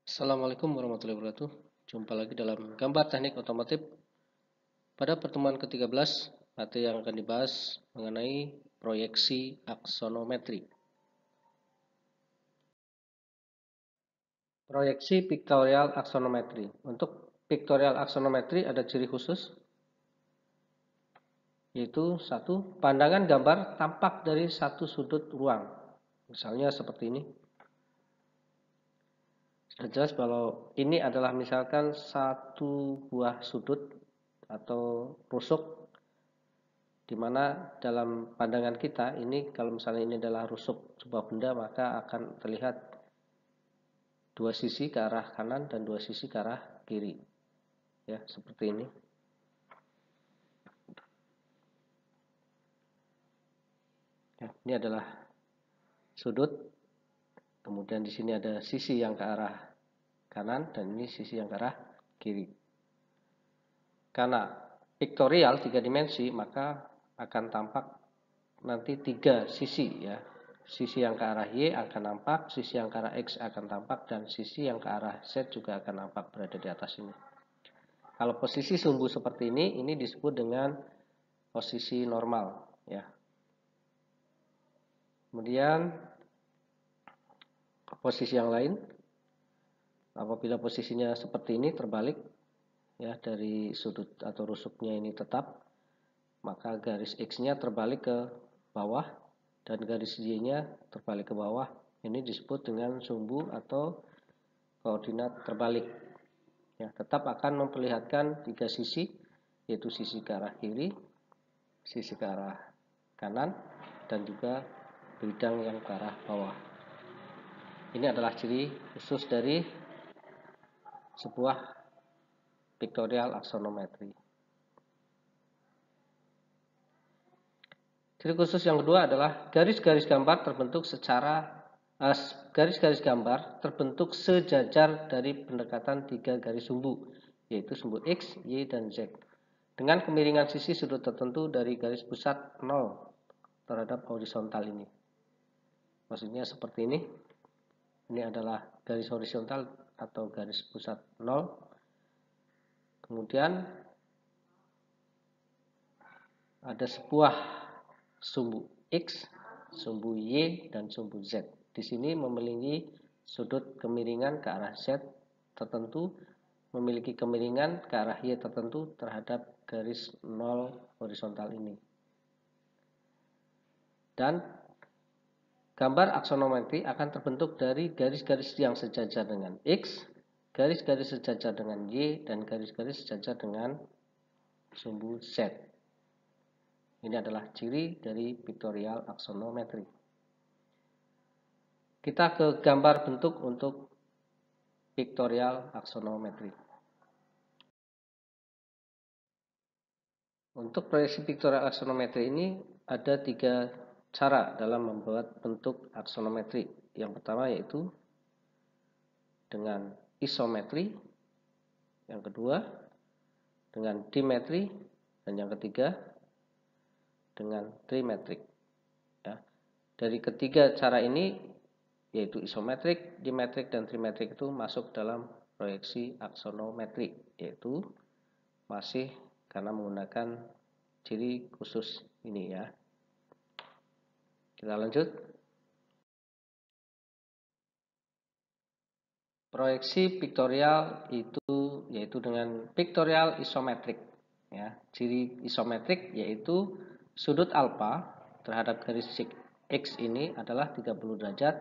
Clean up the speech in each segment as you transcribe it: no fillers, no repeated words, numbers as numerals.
Assalamualaikum warahmatullahi wabarakatuh. Jumpa lagi dalam gambar teknik otomotif. Pada pertemuan ke-13, materi yang akan dibahas mengenai proyeksi aksonometri. Proyeksi pictorial aksonometri. Untuk pictorial aksonometri ada ciri khusus, yaitu satu, pandangan gambar tampak dari satu sudut ruang. Misalnya seperti ini. Sudah jelas kalau ini adalah misalkan satu buah sudut atau rusuk, di mana dalam pandangan kita ini, kalau misalnya ini adalah rusuk sebuah benda, maka akan terlihat dua sisi ke arah kanan dan dua sisi ke arah kiri, ya seperti ini. Ya, ini adalah sudut, kemudian di sini ada sisi yang ke arah kanan dan ini sisi yang ke arah kiri. Karena pictorial 3 dimensi, maka akan tampak nanti 3 sisi, ya. Sisi yang ke arah Y akan nampak, sisi yang ke arah X akan tampak, dan sisi yang ke arah Z juga akan nampak berada di atas ini. Kalau posisi sumbu seperti ini disebut dengan posisi normal, ya. Kemudian posisi yang lain, apabila posisinya seperti ini terbalik, ya, dari sudut atau rusuknya ini tetap, maka garis X-nya terbalik ke bawah dan garis Y-nya terbalik ke bawah. Ini disebut dengan sumbu atau koordinat terbalik. Ya, tetap akan memperlihatkan 3 sisi, yaitu sisi ke arah kiri, sisi ke arah kanan, dan juga bidang yang ke arah bawah. Ini adalah ciri khusus dari sebuah pictorial aksonometri. Ciri khusus yang kedua adalah garis-garis gambar terbentuk sejajar dari pendekatan 3 garis sumbu, yaitu sumbu X, Y, dan Z, dengan kemiringan sisi sudut tertentu dari garis pusat 0 terhadap horizontal ini. Maksudnya seperti ini. Ini adalah garis horizontal atau garis pusat 0. Kemudian ada sebuah sumbu X, sumbu Y, dan sumbu Z. Di sini memiliki sudut kemiringan ke arah Z tertentu, memiliki kemiringan ke arah Y tertentu terhadap garis 0 horizontal ini. Dan gambar aksonometri akan terbentuk dari garis-garis yang sejajar dengan X, garis-garis sejajar dengan Y, dan garis-garis sejajar dengan sumbu Z. Ini adalah ciri dari pictorial aksonometri. Kita ke gambar bentuk untuk pictorial aksonometri. Untuk proyeksi pictorial aksonometri ini ada 3 cara dalam membuat bentuk aksonometri. Yang pertama yaitu dengan isometri, yang kedua dengan dimetri, dan yang ketiga dengan trimetrik. Ya. Dari ketiga cara ini, yaitu isometrik, dimetrik, dan trimetrik, itu masuk dalam proyeksi aksonometri, yaitu masih karena menggunakan ciri khusus ini, ya. Kita lanjut. Proyeksi pictorial itu yaitu dengan pictorial isometrik, ya. Ciri isometrik yaitu sudut alfa terhadap garis X ini adalah 30 derajat,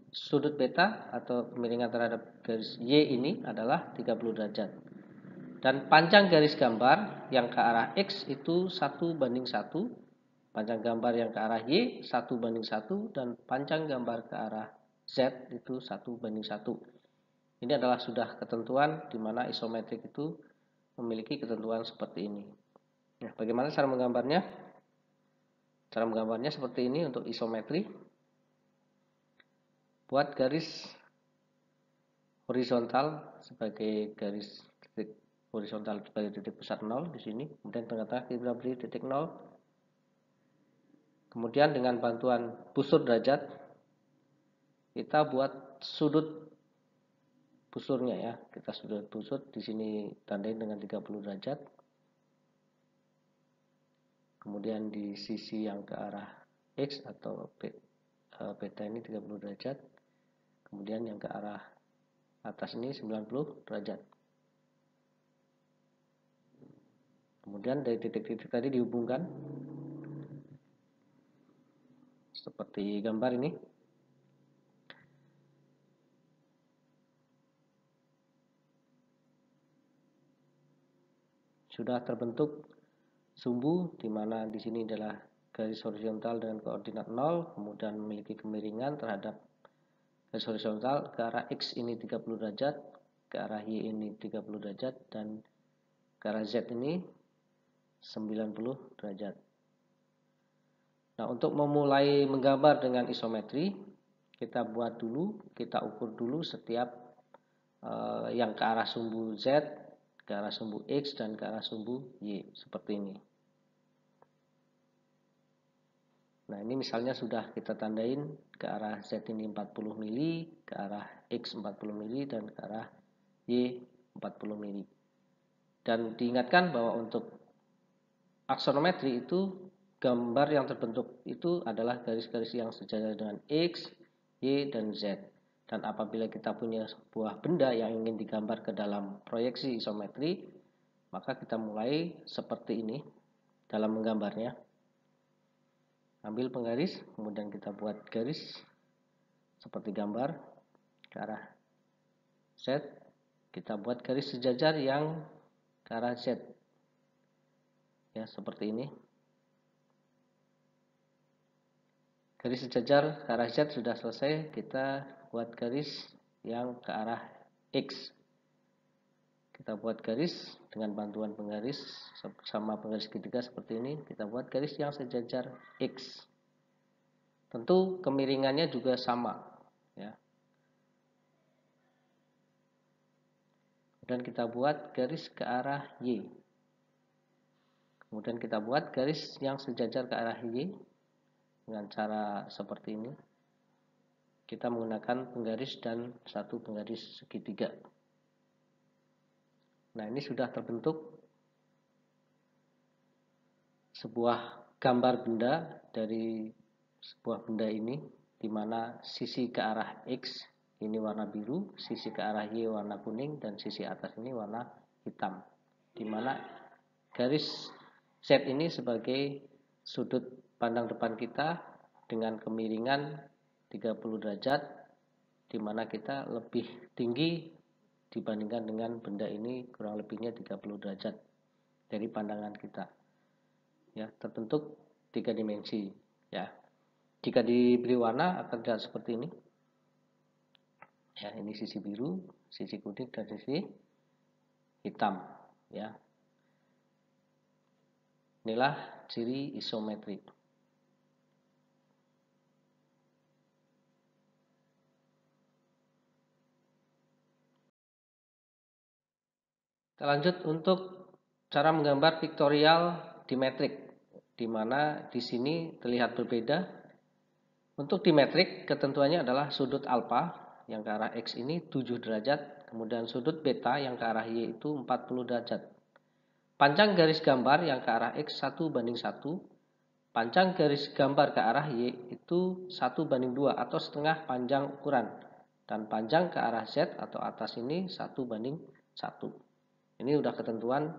sudut beta atau kemiringan terhadap garis Y ini adalah 30 derajat. Dan panjang garis gambar yang ke arah X itu 1:1, panjang gambar yang ke arah Y 1:1, dan panjang gambar ke arah Z itu 1:1. Ini adalah sudah ketentuan di mana isometrik itu memiliki ketentuan seperti ini. Nah, bagaimana cara menggambarnya? Cara menggambarnya seperti ini untuk isometri. Buat garis horizontal sebagai garis titik horizontal sebagai titik pusat 0 di sini. Kemudian tengah-tengah kita beri titik 0. Kemudian dengan bantuan busur derajat, kita buat sudut busurnya ya. Kita sudah busur, di sini tandain dengan 30 derajat. Kemudian di sisi yang ke arah X atau beta ini 30 derajat. Kemudian yang ke arah atas ini 90 derajat. Kemudian dari titik-titik tadi dihubungkan seperti gambar ini. Sudah terbentuk sumbu, di mana di sini adalah garis horizontal dengan koordinat 0, kemudian memiliki kemiringan terhadap garis horizontal ke arah X ini 30 derajat, ke arah Y ini 30 derajat, dan ke arah Z ini 90 derajat. Nah, untuk memulai menggambar dengan isometri, kita buat dulu, kita ukur dulu setiap yang ke arah sumbu Z, ke arah sumbu X, dan ke arah sumbu Y, seperti ini. Nah, ini misalnya sudah kita tandain ke arah Z ini 40 mili, ke arah X 40 mili, dan ke arah Y 40 mili. Dan diingatkan bahwa untuk aksonometri itu gambar yang terbentuk itu adalah garis-garis yang sejajar dengan X, Y, dan Z. Dan apabila kita punya sebuah benda yang ingin digambar ke dalam proyeksi isometri, maka kita mulai seperti ini dalam menggambarnya. Ambil penggaris, kemudian kita buat garis seperti gambar ke arah Z. Kita buat garis sejajar yang ke arah Z. Ya, seperti ini. Garis sejajar ke arah Z sudah selesai, kita buat garis yang ke arah X. Kita buat garis dengan bantuan penggaris sama penggaris segitiga seperti ini. Kita buat garis yang sejajar X. Tentu kemiringannya juga sama, ya. Dan kita buat garis ke arah Y. Kemudian kita buat garis yang sejajar ke arah Y dengan cara seperti ini. Kita menggunakan penggaris dan satu penggaris segitiga. Nah, ini sudah terbentuk sebuah gambar benda dari sebuah benda ini, di mana sisi ke arah X ini warna biru, sisi ke arah Y warna kuning, dan sisi atas ini warna hitam. Di mana garis Z ini sebagai sudut pandang depan kita dengan kemiringan 30 derajat, di mana kita lebih tinggi dibandingkan dengan benda ini, kurang lebihnya 30 derajat dari pandangan kita. Ya, terbentuk 3 dimensi, ya. Jika diberi warna akan terlihat seperti ini. Ya, ini sisi biru, sisi kuning, dan sisi hitam, ya. Inilah ciri isometri. Kita lanjut untuk cara menggambar piktorial dimetrik, di mana di sini terlihat berbeda. Untuk dimetrik, ketentuannya adalah sudut alfa yang ke arah X ini 7 derajat, kemudian sudut beta yang ke arah Y itu 40 derajat. Panjang garis gambar yang ke arah X 1:1, panjang garis gambar ke arah Y itu 1:2 atau setengah panjang ukuran. Dan panjang ke arah Z atau atas ini 1:1. Ini sudah ketentuan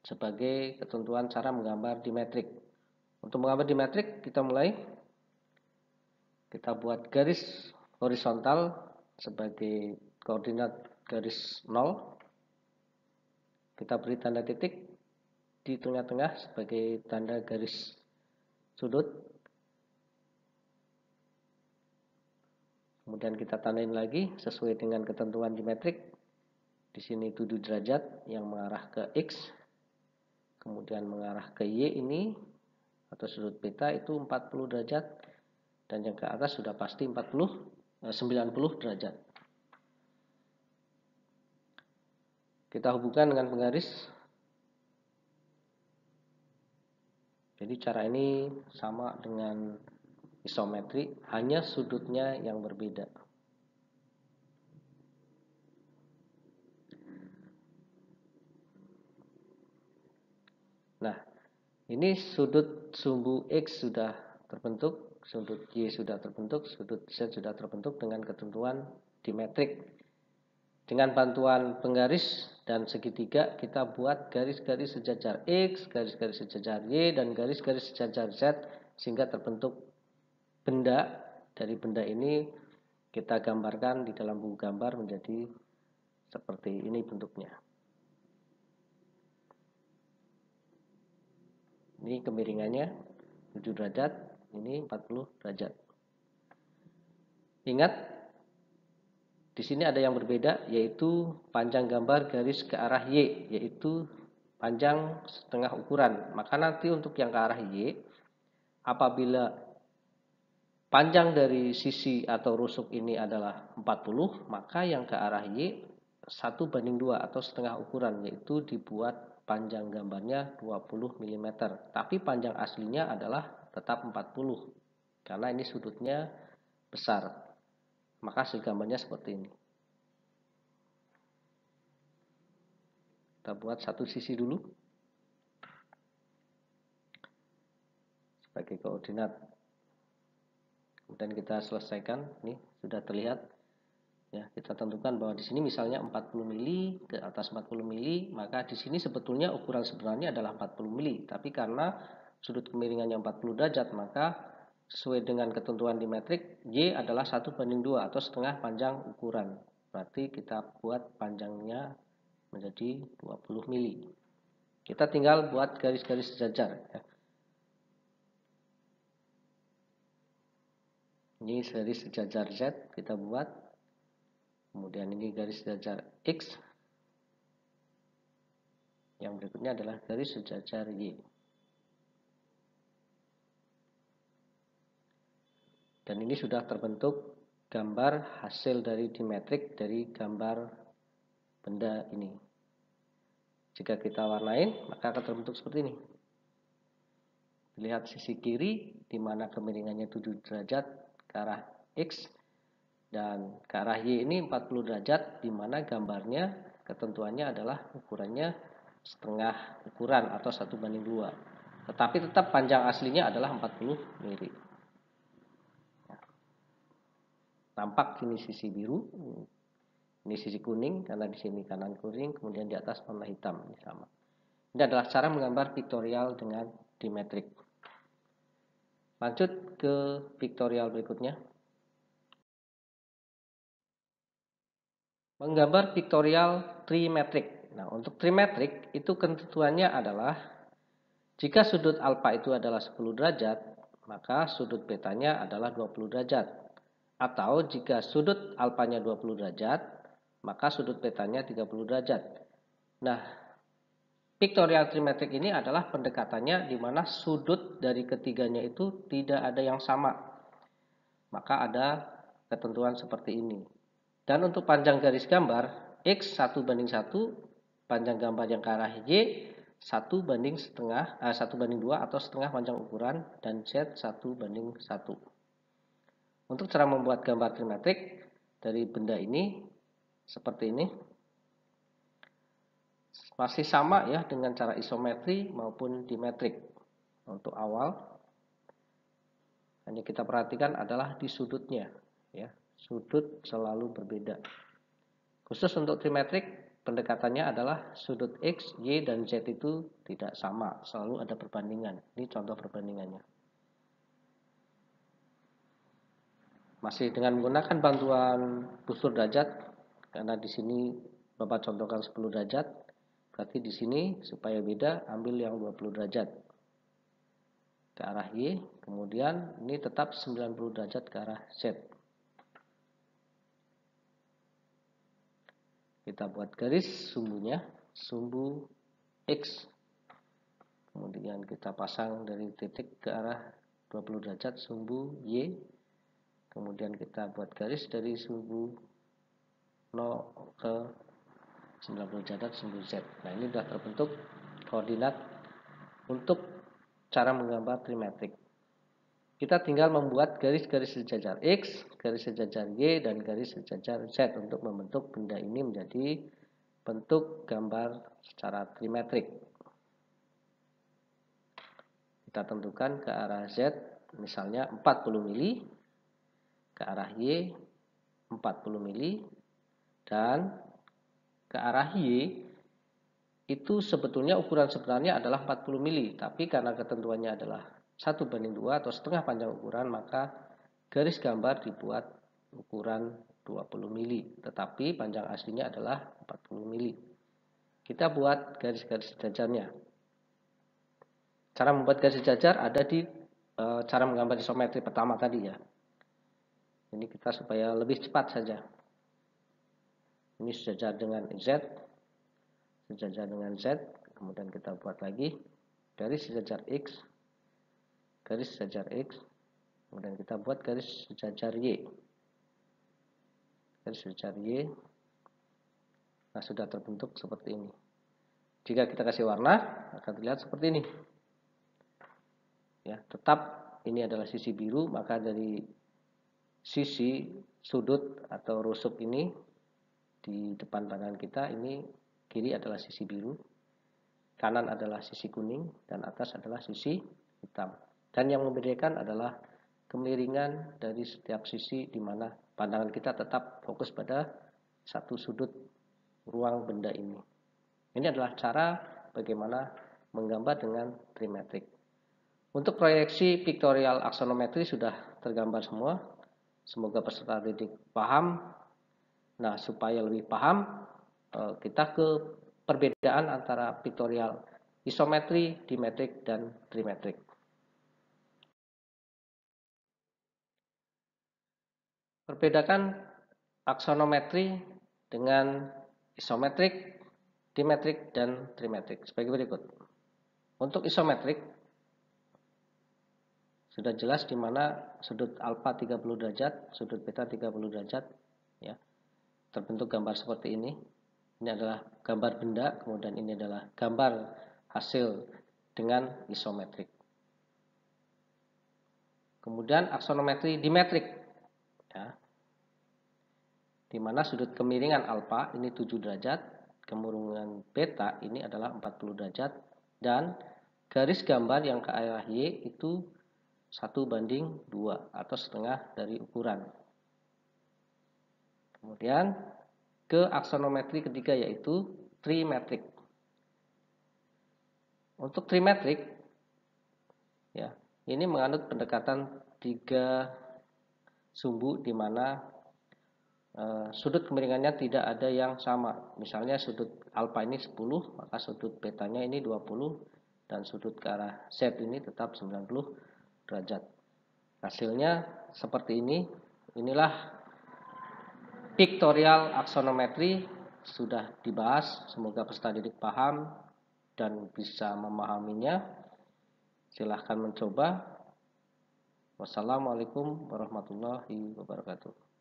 sebagai ketentuan cara menggambar dimetrik. Untuk menggambar dimetrik, kita mulai. Kita buat garis horizontal sebagai koordinat garis 0. Kita beri tanda titik di tengah-tengah sebagai tanda garis sudut. Kemudian kita tandain lagi sesuai dengan ketentuan dimetrik. Di sini 7 derajat yang mengarah ke X. Kemudian mengarah ke Y ini atau sudut beta itu 40 derajat, dan yang ke atas sudah pasti 90 derajat. Kita hubungkan dengan penggaris. Jadi cara ini sama dengan isometri, hanya sudutnya yang berbeda. Nah, ini sudut sumbu X sudah terbentuk, sudut Y sudah terbentuk, sudut Z sudah terbentuk dengan ketentuan dimetrik. Dengan bantuan penggaris dan segitiga, kita buat garis-garis sejajar X, garis-garis sejajar Y, dan garis-garis sejajar Z, sehingga terbentuk benda. Dari benda ini kita gambarkan di dalam buku gambar menjadi seperti ini bentuknya. Ini kemiringannya 7 derajat, ini 40 derajat. Ingat, di sini ada yang berbeda, yaitu panjang gambar garis ke arah Y, yaitu panjang setengah ukuran. Maka nanti untuk yang ke arah Y, apabila panjang dari sisi atau rusuk ini adalah 40, maka yang ke arah Y 1:2 atau setengah ukuran, yaitu dibuat panjang gambarnya 20 mm. Tapi panjang aslinya adalah tetap 40, karena ini sudutnya besar. Maka hasil gambarnya seperti ini. Kita buat satu sisi dulu sebagai koordinat. Kemudian kita selesaikan. Ini sudah terlihat. Ya, kita tentukan bahwa di sini misalnya 40 mili ke atas 40 mili, maka di sini sebetulnya ukuran sebenarnya adalah 40 mili, tapi karena sudut kemiringannya 40 derajat, maka sesuai dengan ketentuan dimetrik, Y adalah 1:2 atau setengah panjang ukuran. Berarti kita buat panjangnya menjadi 20 mili. Kita tinggal buat garis-garis sejajar. Ya. Ini garis sejajar Z kita buat. Kemudian ini garis sejajar X. Yang berikutnya adalah garis sejajar Y. Dan ini sudah terbentuk gambar hasil dari dimetrik dari gambar benda ini. Jika kita warnain, maka akan terbentuk seperti ini. Lihat sisi kiri, di mana kemiringannya 7 derajat ke arah X, dan ke arah Y ini 40 derajat, di mana gambarnya ketentuannya adalah ukurannya setengah ukuran atau 1:2. Tetapi tetap panjang aslinya adalah 40 mili. Nampak ini sisi biru, ini sisi kuning karena di sini kanan kuning, kemudian di atas warna hitam, ini sama. Ini adalah cara menggambar piktorial dengan dimetrik. Lanjut ke piktorial berikutnya. Menggambar piktorial trimetrik. Nah, untuk trimetrik itu ketentuannya adalah jika sudut alfa itu adalah 10 derajat, maka sudut betanya adalah 20 derajat. Atau jika sudut alfanya 20 derajat, maka sudut betanya 30 derajat. Nah, piktorial trimetrik ini adalah pendekatannya di mana sudut dari ketiganya itu tidak ada yang sama. Maka ada ketentuan seperti ini. Dan untuk panjang garis gambar, X 1:1, panjang gambar yang ke arah Y 1:2 atau setengah panjang ukuran, dan Z 1:1. Untuk cara membuat gambar trimetrik dari benda ini seperti ini. Masih sama ya dengan cara isometri maupun dimetrik. Untuk awal hanya kita perhatikan adalah di sudutnya ya. Sudut selalu berbeda. Khusus untuk trimetrik, pendekatannya adalah sudut X, Y, dan Z itu tidak sama, selalu ada perbandingan. Ini contoh perbandingannya. Masih dengan menggunakan bantuan busur derajat, karena di sini Bapak contohkan 10 derajat, berarti di sini supaya beda, ambil yang 20 derajat ke arah Y, kemudian ini tetap 90 derajat ke arah Z. Kita buat garis sumbunya, sumbu X. Kemudian kita pasang dari titik ke arah 20 derajat sumbu Y. Kemudian kita buat garis dari sumbu 0 ke 90 derajat sumbu Z. Nah, ini sudah terbentuk koordinat untuk cara menggambar trimetrik. Kita tinggal membuat garis-garis sejajar X, garis sejajar Y, dan garis sejajar Z untuk membentuk benda ini menjadi bentuk gambar secara trimetrik. Kita tentukan ke arah Z misalnya 40 mili, ke arah Y 40 mili, dan ke arah Y itu sebetulnya ukuran sebenarnya adalah 40 mili, tapi karena ketentuannya adalah 1:2 atau setengah panjang ukuran, maka garis gambar dibuat ukuran 20 mili, tetapi panjang aslinya adalah 40 mili. Kita buat garis-garis sejajarnya. Cara membuat garis sejajar ada di cara menggambar isometri pertama tadi ya. Ini kita supaya lebih cepat saja. Ini sejajar dengan Z, sejajar dengan Z, kemudian kita buat lagi garis sejajar X, garis sejajar X, kemudian kita buat garis sejajar Y, garis sejajar Y. Nah, sudah terbentuk seperti ini. Jika kita kasih warna akan terlihat seperti ini. Ya, tetap ini adalah sisi biru, maka dari sisi sudut atau rusuk ini di depan pandangan kita, ini kiri adalah sisi biru, kanan adalah sisi kuning, dan atas adalah sisi hitam. Dan yang membedakan adalah kemiringan dari setiap sisi, di mana pandangan kita tetap fokus pada satu sudut ruang benda ini. Ini adalah cara bagaimana menggambar dengan trimetrik. Untuk proyeksi piktorial aksonometri sudah tergambar semua. Semoga peserta didik paham. Nah, supaya lebih paham, kita ke perbedaan antara piktorial isometri, dimetrik, dan trimetrik. Perbedakan aksonometri dengan isometrik, dimetrik, dan trimetrik sebagai berikut. Untuk isometrik, sudah jelas di mana sudut alfa 30 derajat, sudut beta 30 derajat, ya. Terbentuk gambar seperti ini. Ini adalah gambar benda, kemudian ini adalah gambar hasil dengan isometrik. Kemudian aksonometri dimetrik, ya. Di mana sudut kemiringan alfa ini 7 derajat, kemiringan beta ini adalah 40 derajat, dan garis gambar yang ke arah Y itu 1:2 atau setengah dari ukuran. Kemudian ke aksonometri ketiga yaitu trimetrik. Untuk trimetrik, ya, ini menganut pendekatan 3 sumbu di mana sudut kemiringannya tidak ada yang sama. Misalnya sudut alfa ini 10, maka sudut betanya ini 20, dan sudut ke arah Z ini tetap 90 derajat. Hasilnya seperti ini. Inilah piktorial aksonometri, sudah dibahas. Semoga peserta didik paham dan bisa memahaminya. Silahkan mencoba. Wassalamualaikum warahmatullahi wabarakatuh.